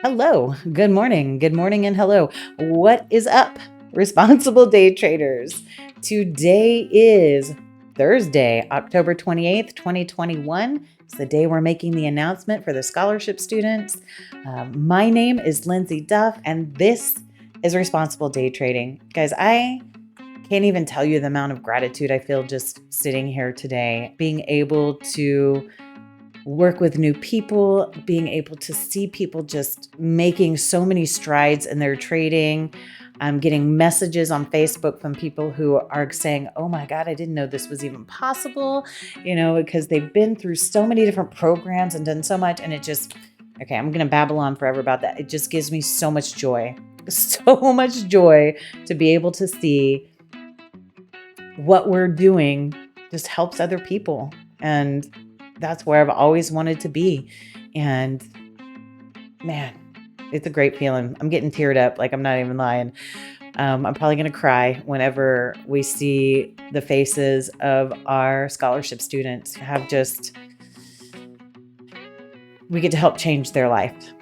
Hello, good morning, and hello. What is up, responsible day traders? Today is Thursday, October 28th, 2021. It's the day we're making the announcement for the scholarship students. My name is Lindsay Duff, and this is Responsible Day Trading. Guys, I can't even tell you the amount of gratitude I feel just sitting here today, being able to work with new people, being able to see people just making so many strides in their trading. I'm getting messages on Facebook from people who are saying, oh my God, I didn't know this was even possible, because they've been through so many different programs and done so much. And okay, I'm going to babble on forever about that. It just gives me so much joy, so much joy to be able to see what we're doing just helps other people. And that's where I've always wanted to be. And man, it's a great feeling. I'm getting teared up. Like, I'm not even lying. I'm probably going to cry whenever we see the faces of our scholarship students we get to help change their life.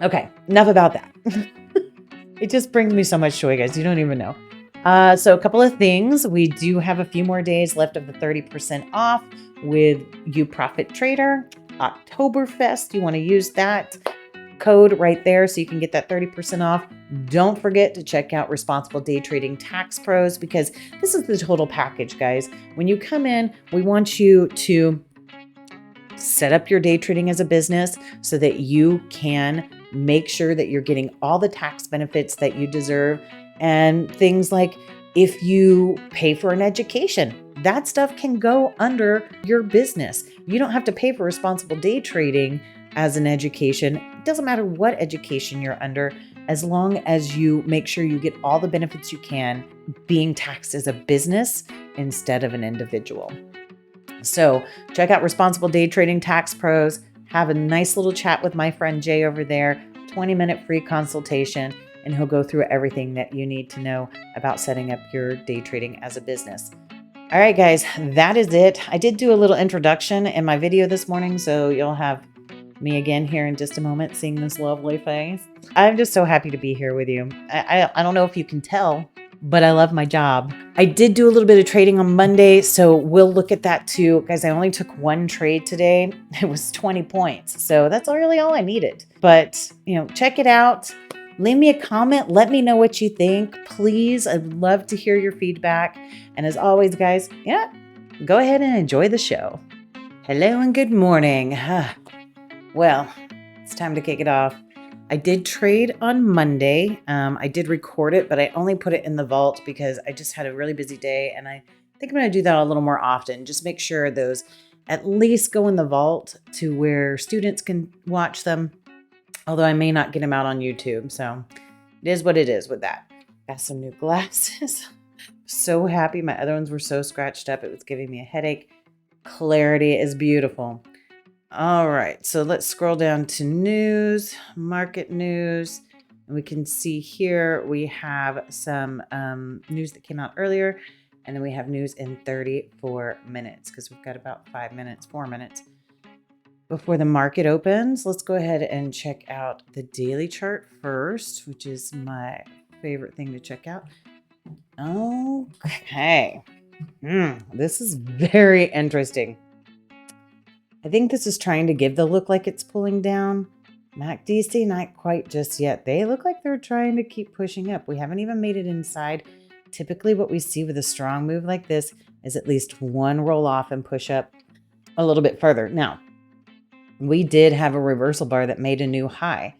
Okay, enough about that. It just brings me so much joy, guys. You don't even know. So a couple of things. We do have a few more days left of the 30% off with You Profit Trader. Oktoberfest, you want to use that code right there so you can get that 30% off. Don't forget to check out Responsible Day Trading Tax Pros, because this is the total package, guys. When you come in, we want you to set up your day trading as a business so that you can make sure that you're getting all the tax benefits that you deserve. And things like if you pay for an education, that stuff can go under your business. You don't have to pay for responsible day trading as an education. It doesn't matter what education you're under, as long as you make sure you get all the benefits you can being taxed as a business instead of an individual. So check out Responsible Day Trading Tax Pros. Have a nice little chat with my friend Jay over there, 20-minute free consultation, and he'll go through everything that you need to know about setting up your day trading as a business. All right, guys, that is it. I did do a little introduction in my video this morning, so you'll have me again here in just a moment, seeing this lovely face. I'm just so happy to be here with you. I don't know if you can tell, but I love my job. I did do a little bit of trading on Monday, so we'll look at that too. Guys, I only took one trade today. It was 20 points, so that's really all I needed. But, check it out. Leave me a comment. Let me know what you think. Please, I'd love to hear your feedback. And as always, guys, go ahead and enjoy the show. Hello and good morning. Well, it's time to kick it off. I did trade on Monday. I did record it, but I only put it in the vault because I just had a really busy day. And I think I'm going to do that a little more often. Just make sure those at least go in the vault to where students can watch them. Although I may not get them out on YouTube. So it is what it is with that. Got some new glasses. So happy. My other ones were so scratched up. It was giving me a headache. Clarity is beautiful. All right. So let's scroll down to news, market news. And we can see here we have some news that came out earlier. And then we have news in 34 minutes because we've got about 4 minutes before the market opens. Let's go ahead and check out the daily chart first, which is my favorite thing to check out. Okay. This is very interesting. I think this is trying to give the look like it's pulling down. MACD, not quite just yet. They look like they're trying to keep pushing up. We haven't even made it inside. Typically what we see with a strong move like this is at least one roll off and push up a little bit further. Now, we did have a reversal bar that made a new high,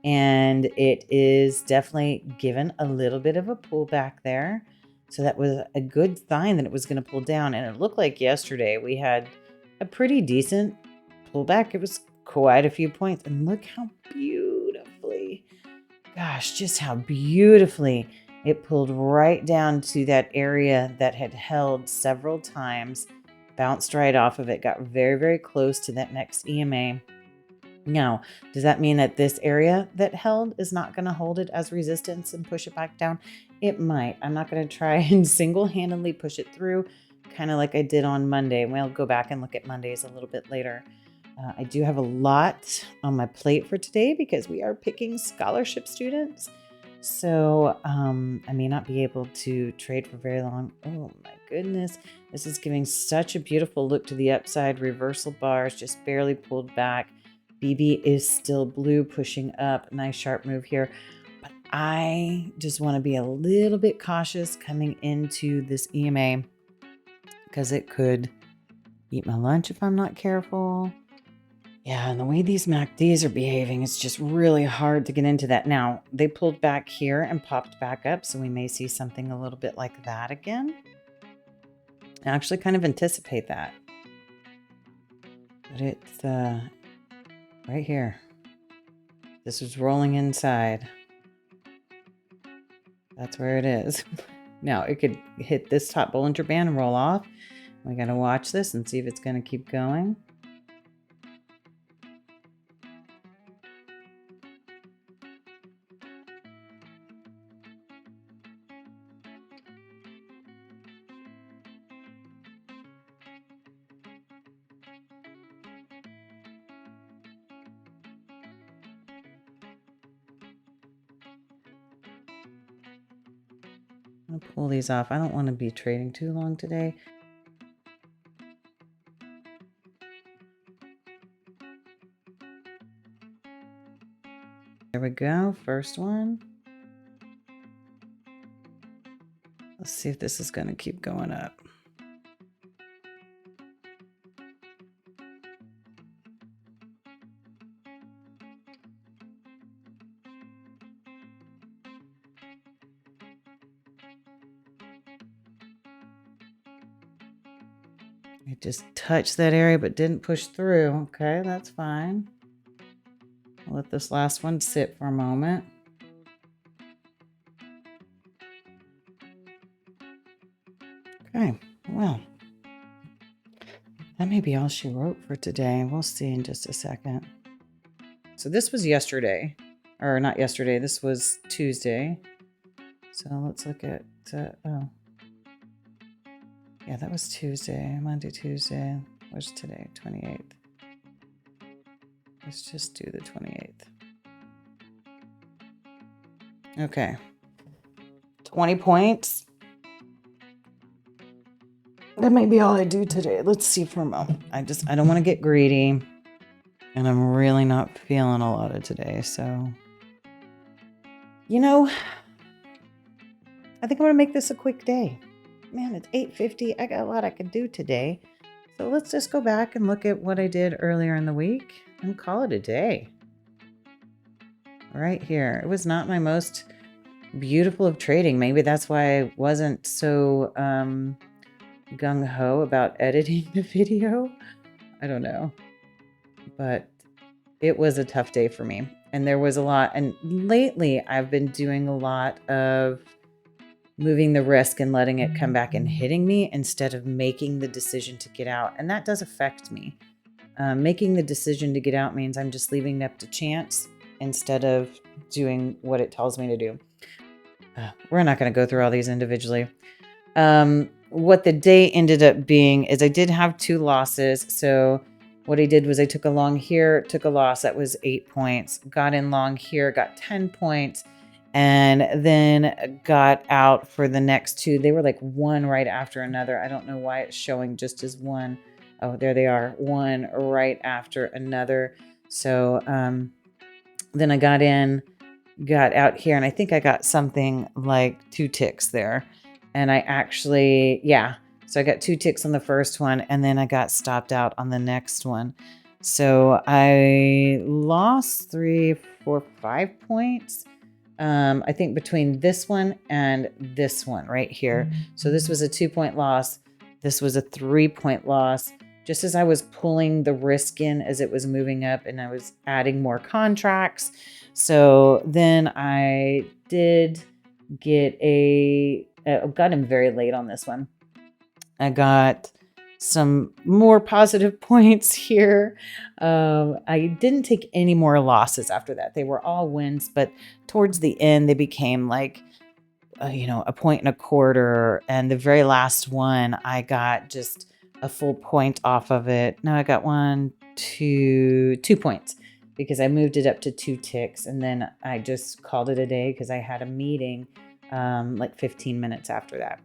and it is definitely given a little bit of a pullback there. So that was a good sign that it was going to pull down. And it looked like yesterday we had a pretty decent pullback. It was quite a few points. And look how beautifully, just how beautifully it pulled right down to that area that had held several times. Bounced right off of it, got very, very close to that next EMA. Now, does that mean that this area that held is not going to hold it as resistance and push it back down? It might. I'm not going to try and single-handedly push it through, kind of like I did on Monday. We'll go back and look at Mondays a little bit later. I do have a lot on my plate for today because we are picking scholarship students. So I may not be able to trade for very long. Oh my goodness. This is giving such a beautiful look to the upside. Reversal bars just barely pulled back. BB is still blue, pushing up. Nice sharp move here. But I just want to be a little bit cautious coming into this EMA because it could eat my lunch if I'm not careful. Yeah, and the way these MACDs are behaving, it's just really hard to get into that. Now, they pulled back here and popped back up, so we may see something a little bit like that again. I actually kind of anticipate that. But it's right here. This is rolling inside. That's where it is. Now, it could hit this top Bollinger Band and roll off. We got to watch this and see if it's going to keep going. I'm going to pull these off. I don't want to be trading too long today. There we go. First one. Let's see if this is going to keep going up. It just touched that area but didn't push through. Okay, that's fine. I'll let this last one sit for a moment. Okay, well, that may be all she wrote for today. We'll see in just a second. So this was yesterday, or not yesterday, this was Tuesday. So let's look at, oh, yeah, that was Tuesday, Monday, Tuesday. What's today, 28th? Let's just do the 28th. Okay, 20 points. That may be all I do today. Let's see for a moment. I don't want to get greedy. And I'm really not feeling a lot of today. So, you know, I think I'm going to make this a quick day. Man, it's 8:50. I got a lot I could do today. So let's just go back and look at what I did earlier in the week and call it a day. Right here. It was not my most beautiful of trading. Maybe that's why I wasn't so gung-ho about editing the video. I don't know. But it was a tough day for me. And there was a lot. And lately, I've been doing a lot of moving the risk and letting it come back and hitting me instead of making the decision to get out. And that does affect me. Making the decision to get out means I'm just leaving it up to chance instead of doing what it tells me to do. We're not going to go through all these individually. What the day ended up being is I did have 2 losses. So what I did was I took a long here, took a loss. That was 8 points. Got in long here, got 10 points. And then got out for the next 2. They were like one right after another. I don't know why it's showing just as one. Oh, there they are. One right after another. So then I got in, got out here, and I think I got something like 2 ticks there. And I actually, yeah. So I got 2 ticks on the first one, and then I got stopped out on the next one. So I lost 3, 4, 5 points. I think between this one and this one right here. So this was a 2-point loss. This was a 3-point loss. Just as I was pulling the risk in as it was moving up and I was adding more contracts. So then I did get got him very late on this one. I got some more positive points here. I didn't take any more losses after that. They were all wins, but towards the end, they became like, a 1.25 points. And the very last one, I got just a full point off of it. No, I got 2 points because I moved it up to 2 ticks, and then I just called it a day because I had a meeting like 15 minutes after that.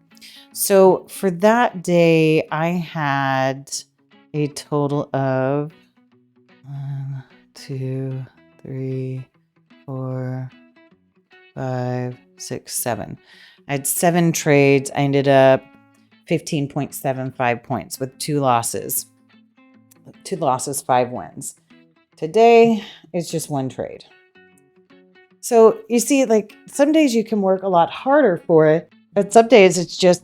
So for that day, I had a total of 1, 2, 3, 4, 5, 6, 7. I had 7 trades. I ended up 15.75 points with 2 losses. 2 losses, 5 wins. Today is just 1 trade. So you see, like, some days you can work a lot harder for it, but some days it just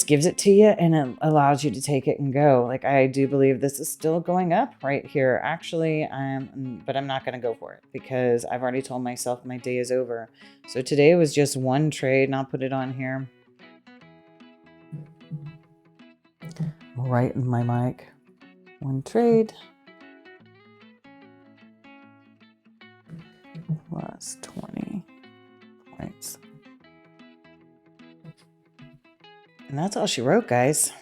gives it to you and it allows you to take it and go. Like, I do believe this is still going up right here. Actually, but I'm not going to go for it because I've already told myself my day is over. So today was just 1 trade, and I'll put it on here. Right in my mic. 1 trade. Plus 20 points. And that's all she wrote, guys.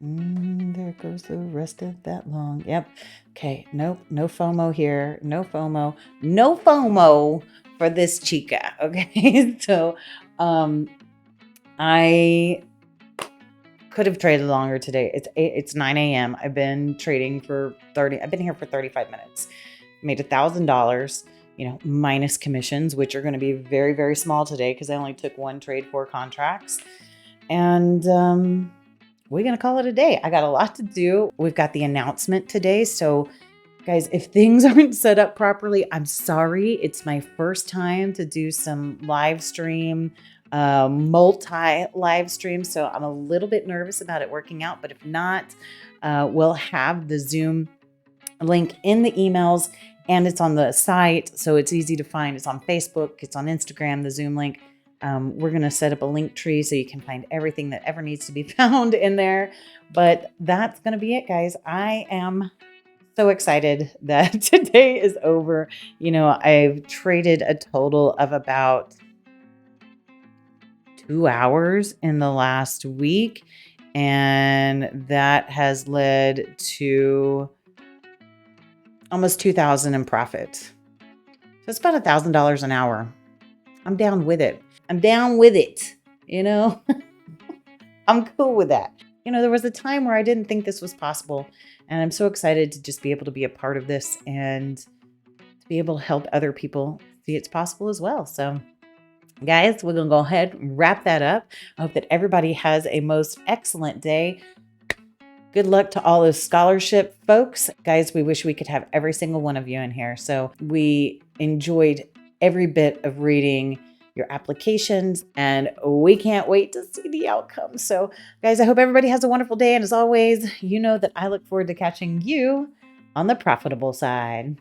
There goes the rest of that long. Yep. Okay. Nope. No FOMO here. No FOMO. No FOMO for this chica. Okay. So, I could have traded longer today. It's 9 a.m. I've been trading for 30. I've been here for 35 minutes. Made $1,000, minus commissions, which are going to be very, very small today because I only took 1 trade, 4 contracts. And we're going to call it a day. I got a lot to do. We've got the announcement today. So, guys, if things aren't set up properly, I'm sorry. It's my first time to do some live stream, multi-live stream. So I'm a little bit nervous about it working out. But if not, we'll have the Zoom link in the emails, and it's on the site. So it's easy to find. It's on Facebook. It's on Instagram, the Zoom link. We're going to set up a link tree so you can find everything that ever needs to be found in there. But that's going to be it, guys. I am so excited that today is over. I've traded a total of about 2 hours in the last week, and that has led to almost $2,000 in profit. So it's about $1,000 an hour. I'm down with it. I'm cool with that. There was a time where I didn't think this was possible, and I'm so excited to just be able to be a part of this and to be able to help other people see it's possible as well. So, guys, we're going to go ahead and wrap that up. I hope that everybody has a most excellent day. Good luck to all those scholarship folks. Guys, we wish we could have every single one of you in here. So we enjoyed every bit of reading your applications, and we can't wait to see the outcome. So, guys, I hope everybody has a wonderful day. And as always, you know that I look forward to catching you on the profitable side.